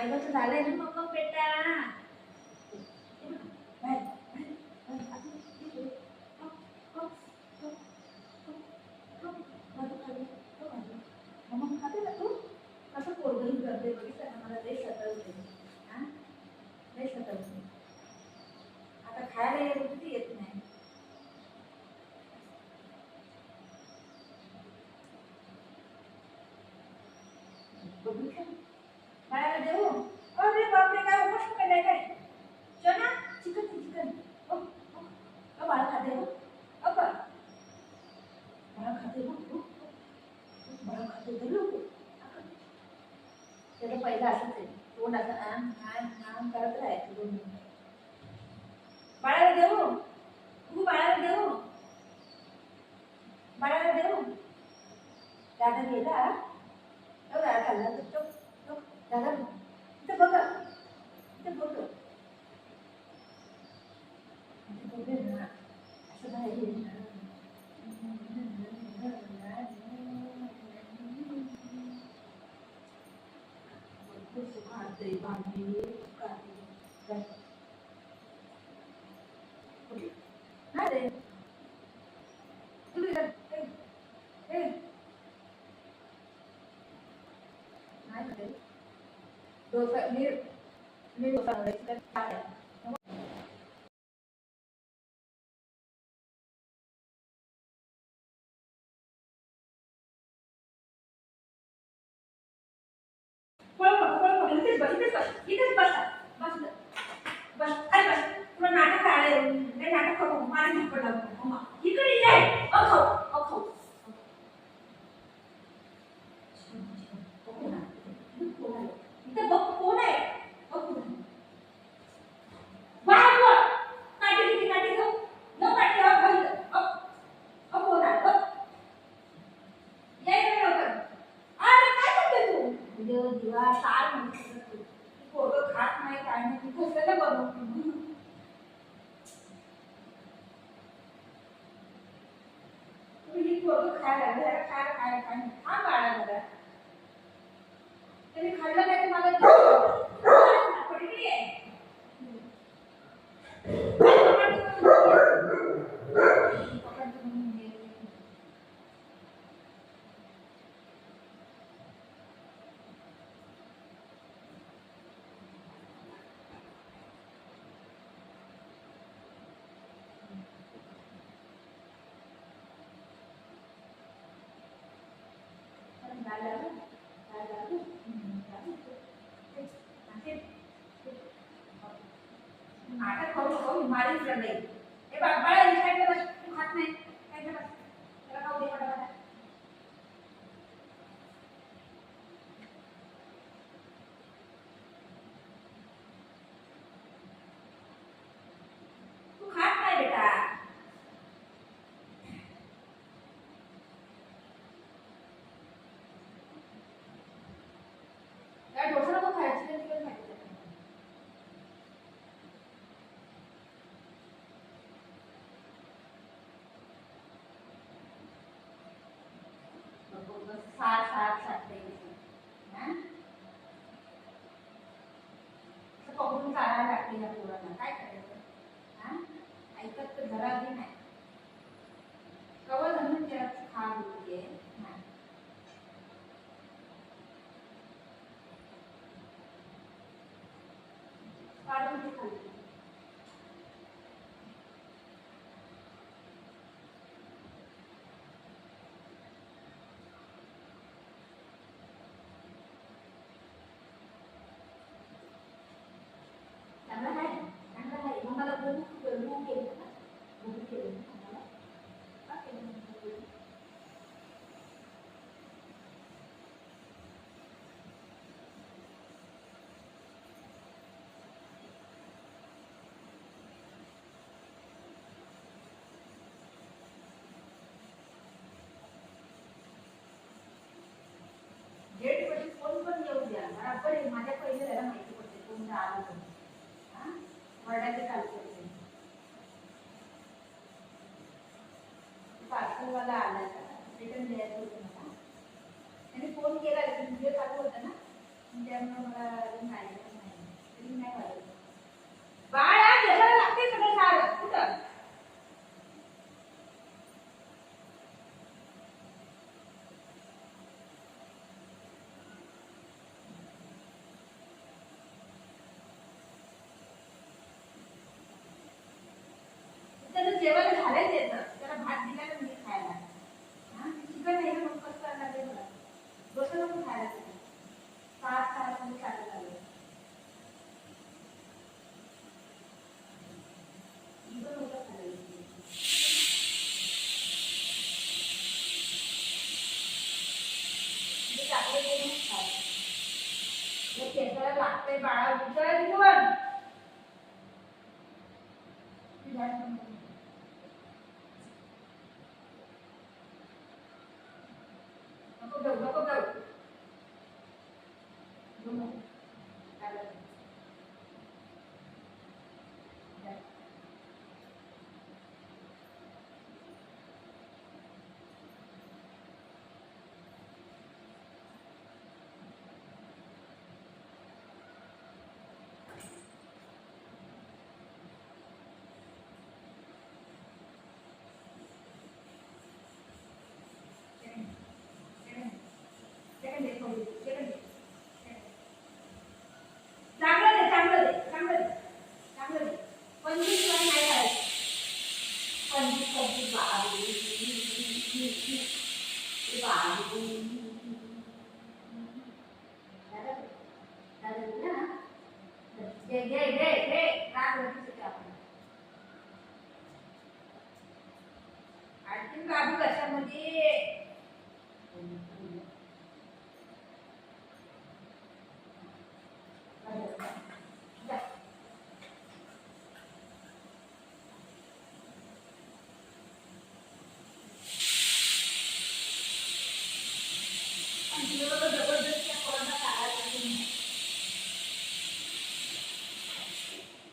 खायला तर झालंय ना मग बेटा. मग खाते ना तू कसं पोरगही करते बघितलं ना मला लई सतवते. हा लई सतवते. आता खायला येत होती येत नाही. बघितलं बाळाला देऊ. अरे बापरे काय उपास केलाय काय. चना चिकन चिकन. ओ बाळा खाते हो. ओ बाळा खाते हो. बाळा खाते तर लोक त्याला पहिला असंच आहे. तोंड असं आम आम आम करत राहायचं 2 मिनिटं. बाळाला देऊ. तू बाळाला देऊ. बाळाला देऊ. दादा गेला. दादा खाल्ला तर तो दादा इथं बघ इथं बघ ना असं नाही. खाते भाजी खाते ना रे तुम्ही नाही खाते डोसा मी डोसा खाते. इथेच बस इथेच बस इथेच बस बस बस अरे बस तुला नाटक आले नाही नाटक करू मला झपट लागतो इकडे ये खाऊ इथं बघ कोण आहे बघ कोण आहे. बाहेर बोल काठी किती काठी घेऊ न काठी बघ कोण आहे बघ ये लवकर. अरे काय करते तू दिवा सार म्हणतो तू फोटो खात नाही काय नाही तू कसं बनवतो. तुम्ही फोटो खायला लागले खायला काय काय खा बाळा जरा तुम्ही खाल्लं नाही तर मला पडली आहे. नाटक करू नको मारीच नाही. हे बाळा काय केलं तू खात नाही काय केलं त्याला खाऊ दे पटापट. तू खात नाही बेटा. काय डोसा नको खायचं चिकन चिकन खायचं. सार सार सारते हां पकडून काढायला लागते या पोरांना काय करायचं. हां ऐकत तर जरा बी नाही. कवर म्हणून त्याला खा होती नाही काढून ते खाल्ली. चांगलं आहे मग मला भूक केलं ना भूक केलं ना मला का केलं डेट पशी फोन पण येऊ द्या बराबर माझ्या पहिले त्याला माहिती पडते कोणतं आलं पण हां वरडायचं चालू करते. पार्सलवाला आला का रिटर्न द्यायचं होतं मला त्याने फोन केला व्हिडिओ चालू होता ना त्यामुळे मला नाही नको खायला तुला. सात तास मी चालत आलो. मी पण नव्हतं खाल्लं. म्हणजे चाकले करून खाय. हे केसाला लागतंय बाळा उचल तिथून. नको जाऊ नको जाऊ. चांगलं दे चांगलं दे चांगलं दे. 25 वर नाही करायचं. 25 बाबू दादा दादा दिला ना. घे घे घे घे राग वरती आपण. आणखी बाबू कशामध्ये